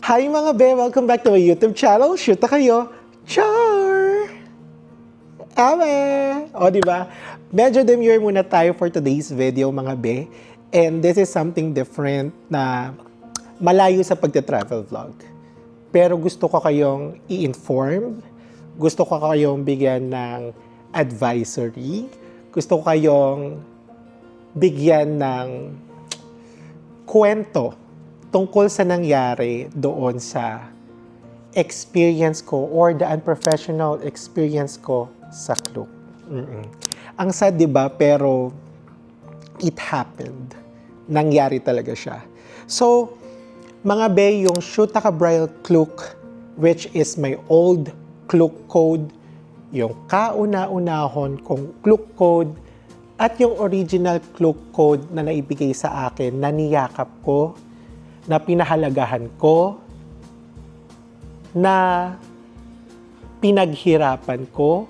Hi mga be! Welcome back to my YouTube channel. Shoot na kayo! Char! Ame! O, diba? Medyo demure muna tayo for today's video mga be. And this is something different na malayo sa pagte-travel vlog. Pero gusto ko kayong i-inform. Gusto ko kayong bigyan ng advisory. Gusto ko kayong bigyan ng kwento tungkol sa nangyari doon sa experience ko or the unprofessional experience ko sa Klook. Ang sad, di ba? Pero it happened. Nangyari talaga siya. So, mga be, yung Shoot Takabrile Klook, which is my old Klook code, yung kauna-unahon kong Klook code, at yung original Klook code na naibigay sa akin, na niyakap ko, na pinahalagahan ko, na pinaghirapan ko,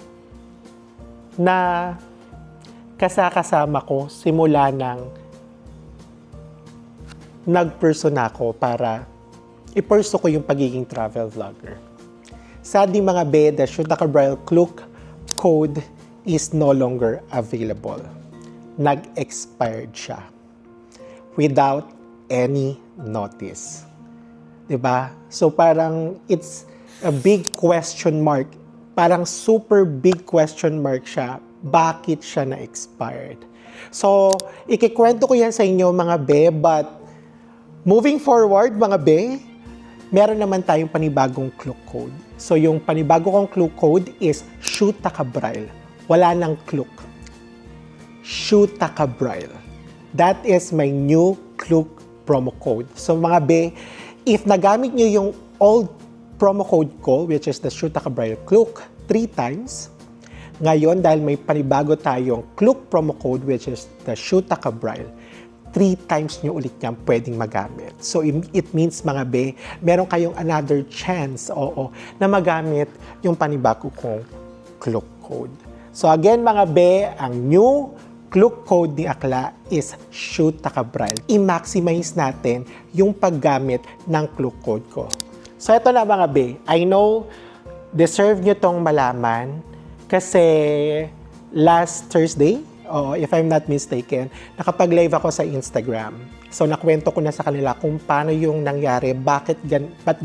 na kasama ko simula ng nag-persona ko para i-pursue ko yung pagiging travel vlogger. Sadly mga be, the Shoot Takabrile Klook code is no longer available. Nag-expired siya without any notice. Diba? So parang it's a big question mark. Parang super big question mark siya. Bakit siya na-expired? So, ikikwento ko yan sa inyo mga be, but moving forward mga be, meron naman tayong panibagong Klook code. So yung panibago kong Klook code is Shoot Takabrile. Wala nang Klook. Shoot Takabrile. That is my new Klook promo code. So mga be, if nagamit nyo yung old promo code ko, which is the Shoot Takabrile Klook, 3 times, ngayon dahil may panibago tayong Klook promo code, which is the Shoot Takabrile, 3 times nyo ulit yan pwedeng magamit. So it means mga be, meron kayong another chance, na magamit yung panibago kong Klook code. So again mga be, ang new Klook code ni Akla is Shoot Takabrile. I-maximize natin yung paggamit ng Klook code ko. So ito na mga be, I know deserve nyo tong malaman kasi last Thursday, if I'm not mistaken, nakapag-live ako sa Instagram. So nakwento ko na sa kanila kung paano yung nangyari, ba't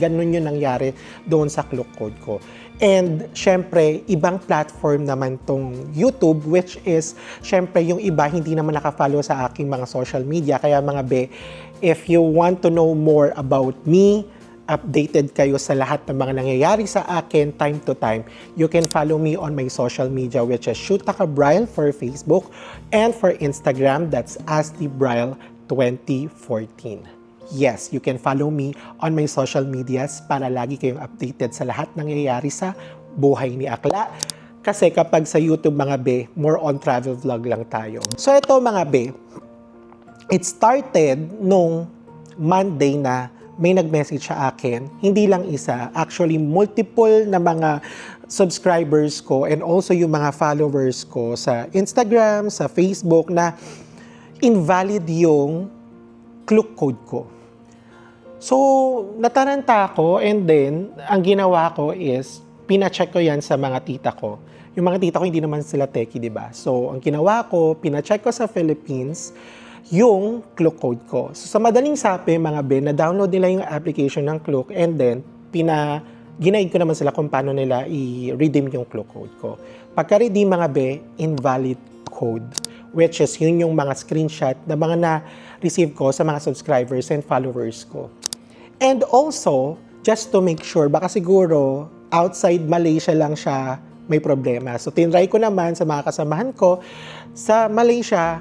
ganun yung nangyari doon sa Klook code ko. And syempre, ibang platform naman tong YouTube, which is syempre yung iba hindi naman nakafollow sa aking mga social media. Kaya mga be, if you want to know more about me, updated kayo sa lahat ng mga nangyayari sa akin time to time, you can follow me on my social media, which is Shoot Takabrile for Facebook, and for Instagram, that's AstiBrile2014. Yes, you can follow me on my social medias para lagi kayong updated sa lahat ng nangyayari sa buhay ni Akla. Kasi kapag sa YouTube mga be, more on travel vlog lang tayo. So ito mga be, it started nung Monday na may nag-message sa akin, hindi lang isa, actually multiple na mga subscribers ko and also yung mga followers ko sa Instagram, sa Facebook na invalid yung Klook code ko. So, nataranta ako and then, ang ginawa ko is, pina-check ko yan sa mga tita ko. Yung mga tita ko hindi naman sila techie, di ba? So, ang ginawa ko, pina-check ko sa Philippines, yung Klook code ko. So, sa madaling sabi, mga be, na-download nila yung application ng Klook and then, ginaid ko naman sila kung paano nila i-redeem yung Klook code ko. Pagka-redeem, mga be, invalid code, which is yun yung mga screenshot na mga na-receive ko sa mga subscribers and followers ko. And also, just to make sure, baka siguro outside Malaysia lang siya may problema. So, tinry ko naman sa mga kasamahan ko sa Malaysia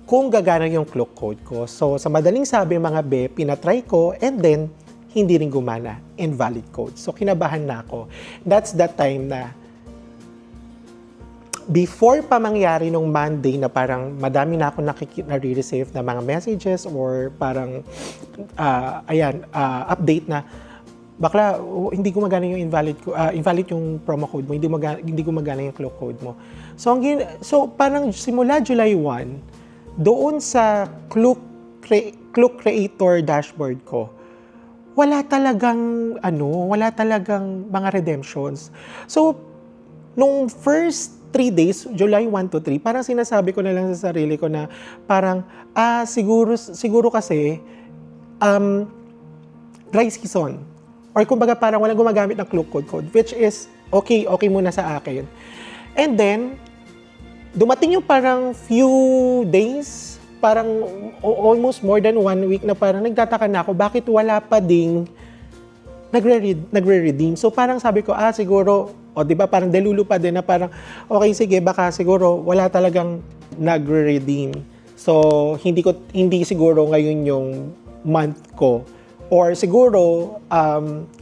kung gagana yung Klook code ko. So, sa madaling sabi mga be, pinatry ko and then hindi rin gumana. Invalid code. So, kinabahan na ako. That's the time na before pa mangyari nung Monday na parang madami na ako nare-receive na mga messages or parang update na bakla hindi gumagana yung invalid yung promo code mo, hindi gumagana yung Klook code mo. So parang simula July 1 doon sa Klook Creator dashboard ko, wala talagang mga redemptions. So, nung first 3 days, July 1 to 3, parang sinasabi ko na lang sa sarili ko na parang, siguro kasi, dry season. Or kumbaga parang walang gumagamit ng Klook code, which is okay muna sa akin. And then, dumating yung parang few days, parang almost more than 1 week na parang nagtataka na ako, bakit wala pa ding nagre-redeem. So parang sabi ko, siguro, di ba parang delulu pa din na parang, okay, sige, baka siguro wala talagang nagre-redeem. So hindi siguro ngayon yung month ko. Or siguro,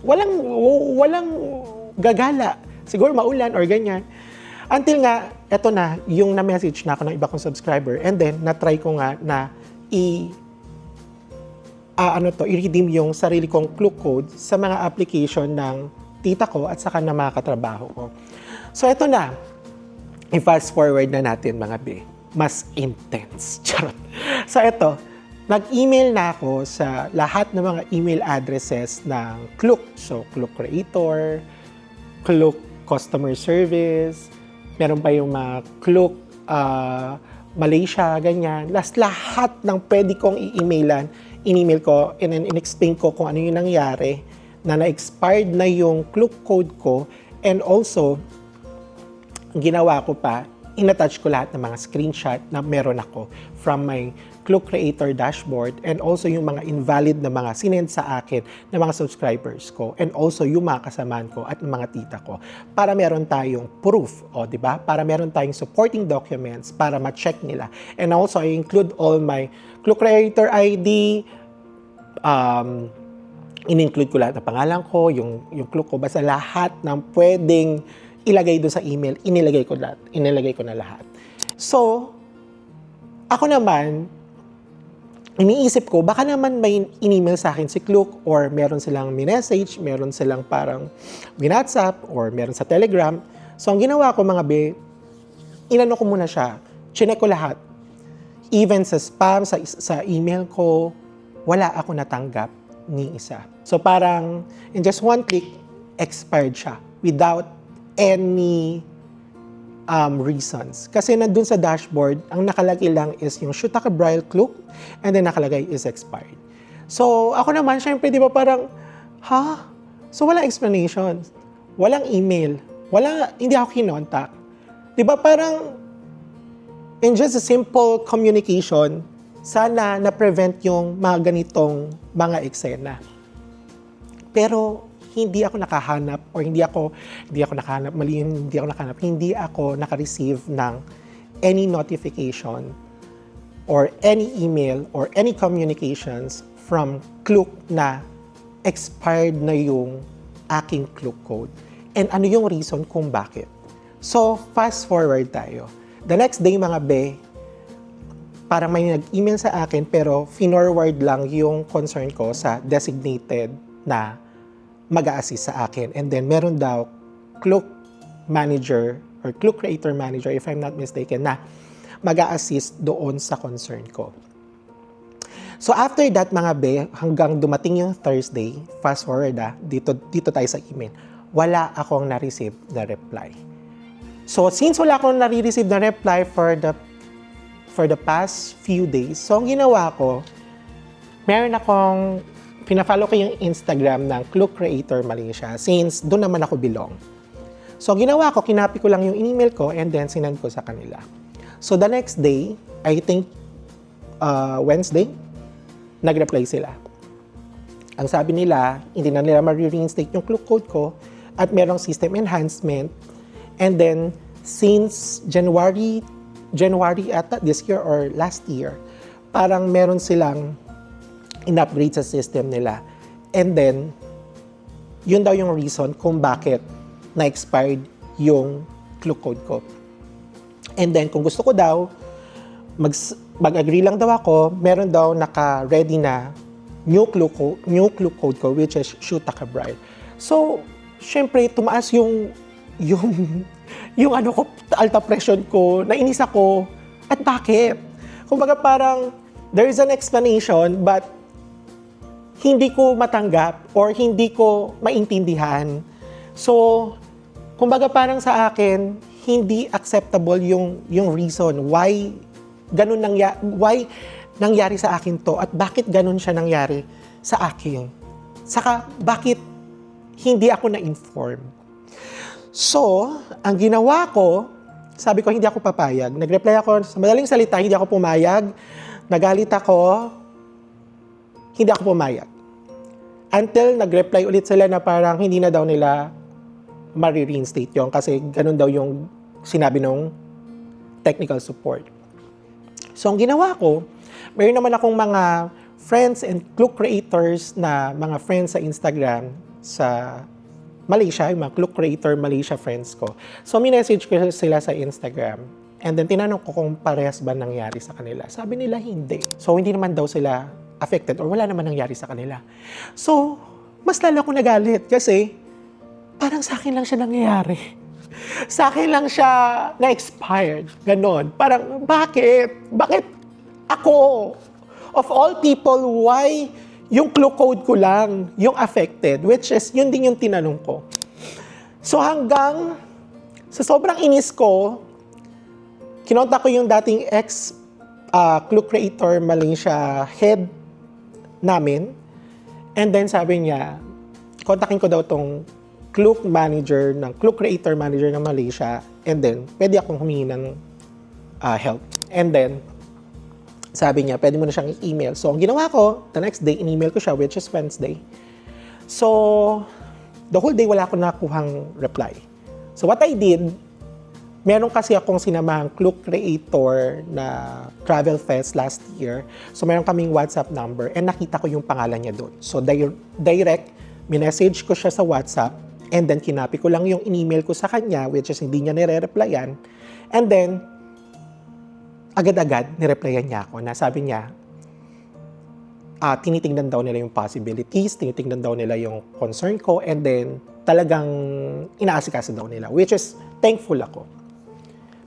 walang gagala. Siguro maulan or ganyan. Until nga, eto na, yung na-message na ako ng iba kong subscriber. And then, na-try ko nga na i-redeem yung sarili kong Klook code sa mga application ng tita ko at saka ng mga katrabaho ko. So, eto na. I-fast forward na natin, mga be. Mas intense. Charot. So, eto. Nag-email na ako sa lahat ng mga email addresses ng Klook. So, Klook Creator, Klook Customer Service, meron pa yung mga Klook Malaysia, ganyan. Lahat ng pwede kong i-emailan, in-email ko, and then in-explain ko kung ano yung nangyari, na na-expired na yung Klook code ko, and also, ginawa ko pa, in-attach ko lahat ng mga screenshot na meron ako from my Klook Creator dashboard, and also yung mga invalid na mga sinend sa akin ng mga subscribers ko, and also yung mga kasamaan ko at mga tita ko, para meron tayong proof, di ba? Para meron tayong supporting documents para ma-check nila. And also, I include all my Klook Creator ID, in-include ko lahat ng pangalan ko, yung Klook ko, basta lahat ng pwedeng ilagay doon sa email, inilagay ko na lahat. So, ako naman, iniisip ko, baka naman may in-email sa akin si Klook, or meron silang message, meron silang parang WhatsApp, or meron sa Telegram. So, ang ginawa ko, mga be, inano ko muna siya, chinek ko lahat. Even sa spam, sa email ko, wala ako natanggap ni isa. So, parang, in just one click, expired siya without any reasons. Kasi nandun sa dashboard, ang nakalagay lang is yung Shutaka Braille Klook, and then nakalagay is expired. So, ako naman, syempre, di ba parang, So, walang explanation, walang email, hindi ako kinontak. Di ba parang, in just a simple communication, sana na-prevent yung mga ganitong mga eksena. Pero, hindi ako nakahanap, hindi ako naka-receive ng any notification or any email or any communications from Klook na expired na yung aking Klook code. And ano yung reason kung bakit? So, fast forward tayo. The next day, mga be, parang may nag-email sa akin pero finorward lang yung concern ko sa designated na mag-a-assist sa akin. And then, meron daw Klook Manager or Klook Creator Manager, if I'm not mistaken, na mag-a-assist doon sa concern ko. So, after that, mga be, hanggang dumating yung Thursday, fast forward dito tayo sa email, wala akong na-receive na reply. So, since wala akong na-receive na reply for the past few days, so ang ginawa ko, meron akong pina-follow ko yung Instagram ng Klook Creator Malaysia since doon naman ako belong. So, ginawa ko, kinapi ko lang yung email ko and then sinend ko sa kanila. So, the next day, I think Wednesday, nag-reply sila. Ang sabi nila, hindi na nila ma-reinstate yung Klook code ko at merong system enhancement. And then, since January ata this year or last year, parang meron silang in-upgrade sa system nila. And then, yun daw yung reason kung bakit na-expired yung Klook code ko. And then, kung gusto ko daw, mag-agree lang daw ako, meron daw naka-ready na new Klook code ko, which is Shutaka Braille. So, syempre, tumaas yung alta pressure ko, nainis ako, at bakit? Kumbaga parang, there is an explanation, but hindi ko matanggap or hindi ko maintindihan. So, kumbaga parang sa akin, hindi acceptable yung reason why nangyari sa akin to at bakit ganun siya nangyari sa akin. Saka, bakit hindi ako na-inform. So, ang ginawa ko, sabi ko hindi ako papayag. Nag-reply ako, sa madaling salita, hindi ako pumayag. Nagalit ako, hindi ako pumayag. Until nag-reply ulit sila na parang hindi na daw nila ma-reinstate yun kasi ganun daw yung sinabi ng technical support. So, ang ginawa ko, mayroon naman akong mga friends and Klook creators na mga friends sa Instagram sa Malaysia, yung mga Klook creator Malaysia friends ko. So, minessage ko sila sa Instagram. And then, tinanong ko kung parehas ba nangyari sa kanila. Sabi nila, hindi. So, hindi naman daw sila affected or wala naman nangyari sa kanila. So, mas lalo ko nagalit kasi parang sa akin lang siya nangyayari. Sa akin lang siya na-expired. Ganon. Parang, bakit? Bakit ako? Of all people, why yung Klook code ko lang yung affected? Which is, yun din yung tinanong ko. So hanggang sa sobrang inis ko, kinonta ko yung dating Klook creator Malaysia head namin. And then sabi niya, kontakin ko daw tong Klook manager, ng Klook creator manager ng Malaysia, and then pwede akong humingi ng help. And then, sabi niya, pwede mo na siyang i-email. So, ang ginawa ko, the next day, in-email ko siya, which is Wednesday. So, the whole day, wala akong nakuhang reply. So, what I did, meron kasi akong sinamahang Klook creator na travel fest last year. So, meron kaming WhatsApp number, and nakita ko yung pangalan niya doon. So, direct, minessage ko siya sa WhatsApp, and then kinapi ko lang yung in-email ko sa kanya, which is hindi niya nire-replyan. And then, agad-agad nireplyan niya ako na sabi niya, tinitingnan daw nila yung possibilities, tinitingnan daw nila yung concern ko, and then talagang inaasikaso daw nila, which is thankful ako.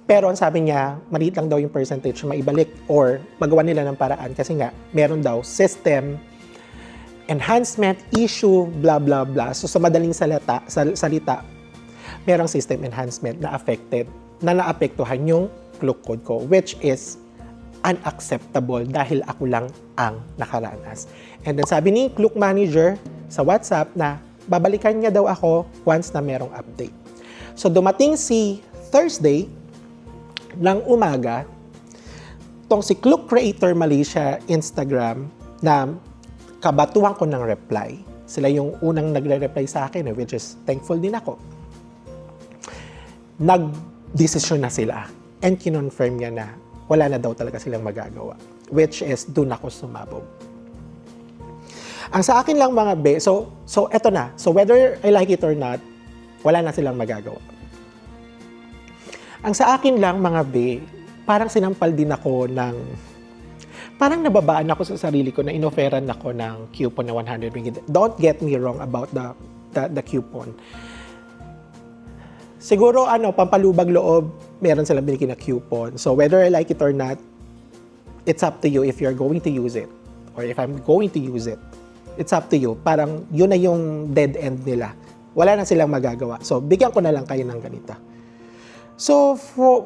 Pero ang sabi niya, maliit lang daw yung percentage na maibalik or magawa nila ng paraan kasi nga, meron daw system enhancement issue, blah, blah, blah. So, sa madaling salita, merong system enhancement na affected, na naapektuhan yung Klook code ko, which is unacceptable dahil ako lang ang nakaranas. And then, sabi ni Klook manager sa WhatsApp na babalikan niya daw ako once na merong update. So, dumating si Thursday ng umaga, tong si Klook Creator Malaysia Instagram na kabatuhan ko ng reply. Sila yung unang nagre-reply sa akin, which is thankful din ako. Nag-desisyon na sila and kinonfirm niya na wala na daw talaga silang magagawa, which is doon ako sumabog. Ang sa akin lang mga so eto na. So whether I like it or not, wala na silang magagawa. Ang sa akin lang mga parang sinampal din ako ng parang nababaan ako sa sarili ko na inoferan ako ng coupon na 100 ringgit. Don't get me wrong about the coupon. Siguro, pampalubag loob, meron silang binigyan na coupon. So, whether I like it or not, it's up to you if you're going to use it. Or if I'm going to use it. It's up to you. Parang, yun na yung dead end nila. Wala na silang magagawa. So, bigyan ko na lang kayo ng ganito. So,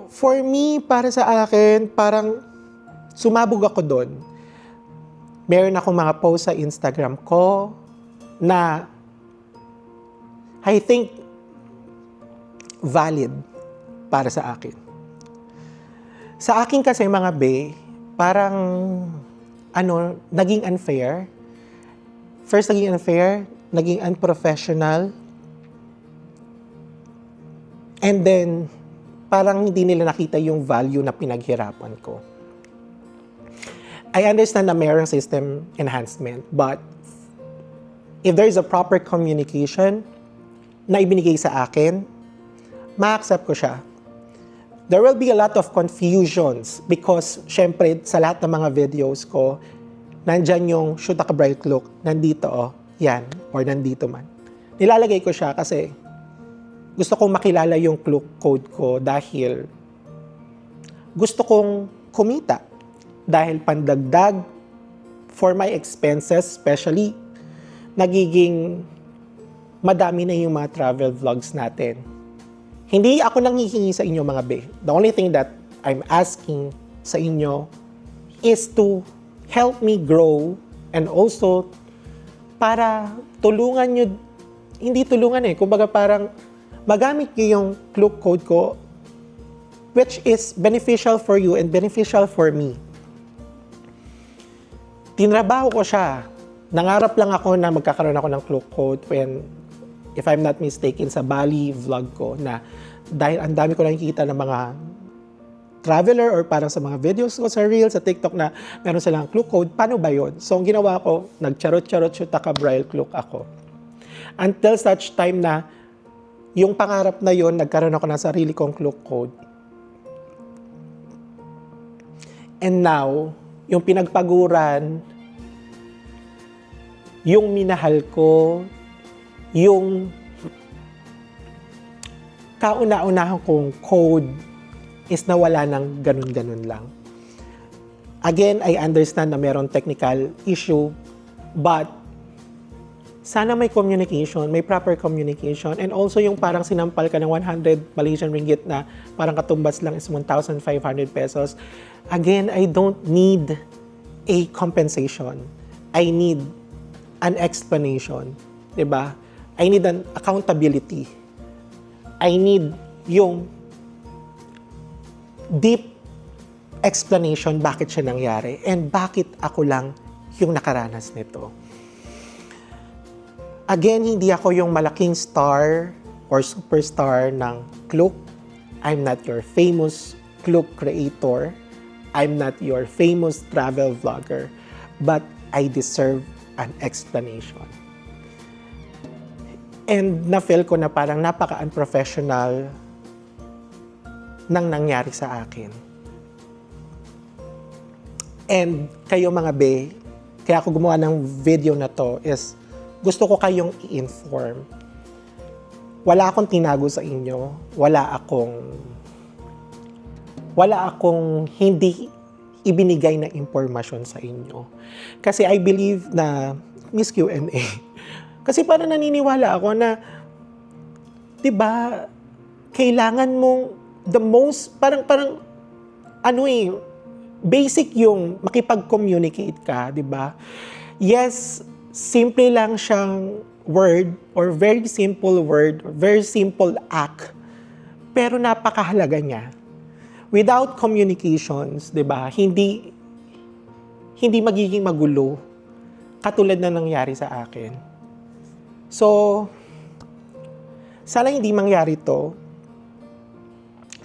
for me, para sa akin, parang sumabog ako doon. Meron akong mga post sa Instagram ko na I think valid para sa akin. Sa akin kasi mga parang naging unfair. First, naging unfair, naging unprofessional. And then, parang hindi nila nakita yung value na pinaghirapan ko. I understand na mayroong system enhancement, but if there is a proper communication na ibinigay sa akin, ma-accept ko siya. There will be a lot of confusions because, syempre, sa lahat ng mga videos ko, nandyan yung Shoot Ka Bright Klook, nandito, yan, or nandito man. Nilalagay ko siya kasi gusto kong makilala yung Klook code ko dahil gusto kong kumita. Dahil pandagdag for my expenses, especially nagiging madami na yung mga travel vlogs natin. Hindi ako nanghihingi sa inyo mga be. The only thing that I'm asking sa inyo is to help me grow and also para tulungan nyo, hindi tulungan kumbaga parang magamit nyo yung Klook code ko which is beneficial for you and beneficial for me. Tinrabaho ko siya. Nangarap lang ako na magkakaroon ako ng Klook code when, if I'm not mistaken, sa Bali vlog ko na dahil ang dami ko nakikita ng mga traveler or parang sa mga videos ko sa Reels, sa TikTok na meron silang Klook code, paano ba yun? So, ang ginawa ko, nagcharot-charot Shutaka Braille Klook ako. Until such time na yung pangarap na yon nagkaroon ako ng sarili kong Klook code. And now, yung pinagpaguran, yung minahal ko, yung kauna-unahan kong code is nawala ng ganun-ganun lang. Again, I understand na meron technical issue, but sana may communication, may proper communication, and also yung parang sinampal ka ng 100 Malaysian ringgit na parang katumbas lang is 1,500 pesos. Again, I don't need a compensation. I need an explanation. Diba? I need an accountability. I need yung deep explanation bakit siya nangyari and bakit ako lang yung nakaranas nito. Again, hindi ako yung malaking star or superstar ng Klook. I'm not your famous Klook creator. I'm not your famous travel vlogger. But I deserve an explanation. And na-feel ko na parang napaka-unprofessional nang nangyari sa akin. And kayo mga be, kaya ako gumawa ng video na to is gusto ko kayong i-inform. Wala akong tinago sa inyo. Wala akong hindi ibinigay na impormasyon sa inyo. Kasi I believe na Miss Q&A. Kasi parang naniniwala ako na 'di ba, kailangan mong the most parang basic yung makipag-communicate ka, 'di ba? Yes, simple lang siyang word or very simple word, or very simple act. Pero napakahalaga niya. Without communications, 'di ba? Hindi magiging magulo katulad na nangyari sa akin. So, sana hindi mangyari to.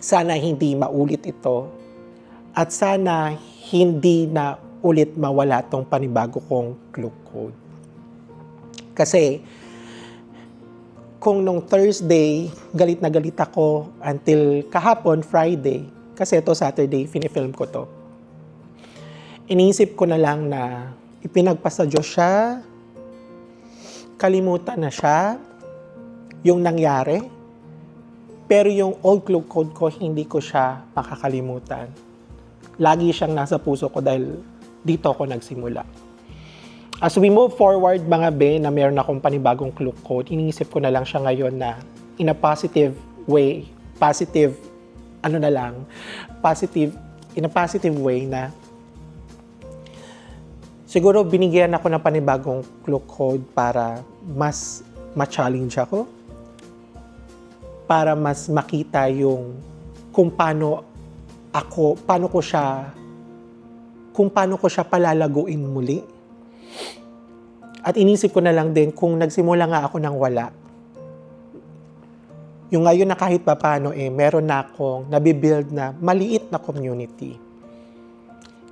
Sana hindi maulit ito. At sana hindi na ulit mawala tong panibago kong Klook code. Kasi, kung nung Thursday, galit na galit ako until kahapon, Friday, kasi ito Saturday, finifilm ko to. Iniisip ko na lang na ipinagpasa Diyos siya, kalimutan na siya, yung nangyari, pero yung old Klook code ko, hindi ko siya makakalimutan. Lagi siyang nasa puso ko dahil dito ako nagsimula. As we move forward mga be, na meron akong panibagong Klook code, iniisip ko na lang siya ngayon na in a positive way, in a positive way na siguro binigyan ako ng panibagong Klook code para mas ma-challenge ako, para mas makita yung kung paano ko siya palalaguin muli. At inisip ko na lang din kung nagsimula nga ako ng wala. Yung ngayon na kahit papaano meron na akong nabibuild na maliit na community.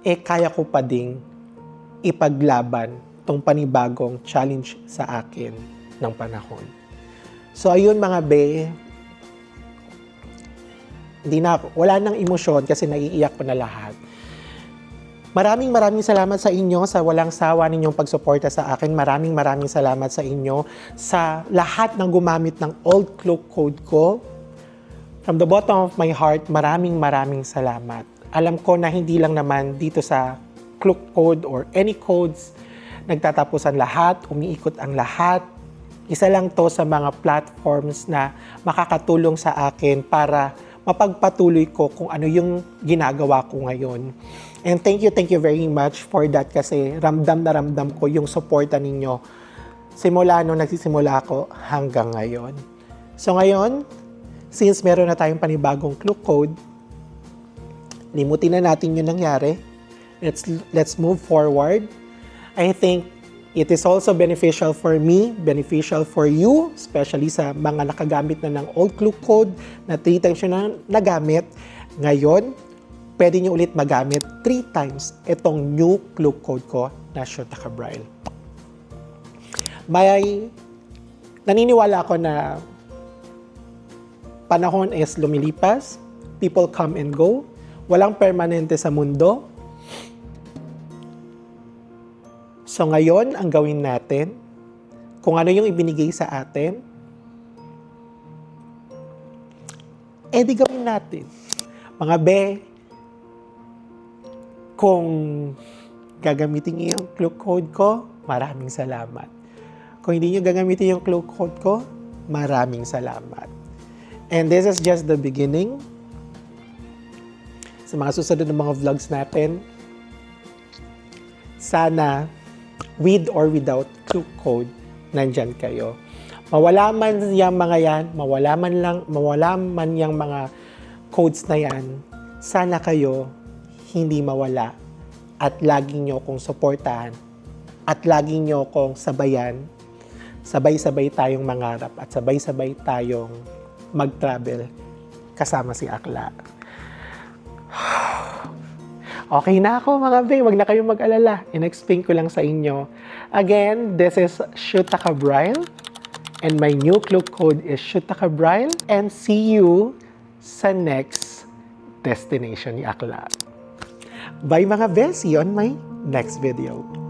Kaya ko pa ding ipaglaban tong panibagong challenge sa akin ng panahon. So ayun mga be, wala nang emosyon kasi naiiyak ko na lahat. Maraming salamat sa inyo sa walang sawa ninyong pagsuporta sa akin. Maraming salamat sa inyo sa lahat ng gumamit ng old Klook code ko. From the bottom of my heart, maraming salamat. Alam ko na hindi lang naman dito sa Klook code or any codes nagtatapusan lahat, umiikot ang lahat. Isa lang to sa mga platforms na makakatulong sa akin para mapagpatuloy ko kung ano yung ginagawa ko ngayon. And thank you very much for that kasi ramdam na ramdam ko yung suporta ninyo simula nung nagsisimula ako hanggang ngayon. So ngayon, since meron na tayong panibagong clue code, limutin na natin yung nangyari. Let's move forward. I think it is also beneficial for me, beneficial for you, especially sa mga nakagamit na ng old clue code na 3 times yun na nagamit. Ngayon, pwede nyo ulit magamit 3 times itong new clue code ko na Shotaka Braille. Naniniwala ako na panahon is lumilipas, people come and go, walang permanente sa mundo. So ngayon, ang gawin natin, kung ano yung ibinigay sa atin, di gawin natin. Mga be, kung gagamitin niyo yung clue code ko, maraming salamat. Kung hindi niyo gagamitin yung clue code ko, maraming salamat. And this is just the beginning. Sa mga susunod na mga vlogs natin, sana with or without clue code, nandyan kayo. Mawala man yung mga yan, mawala man yung mga codes na yan, sana kayo hindi mawala at lagi nyo kong suportahan at lagi nyo kong sabayan, sabay-sabay tayong mangarap at sabay-sabay tayong mag-travel kasama si Akla. Okay na ako mga be, wag na kayong mag-alala. In-explain ko lang sa inyo. Again, this is Shotaka Braille and my new clue code is Shotaka Braille, and see you sa next destination ni Akla. Bye mga be, see you on my next video.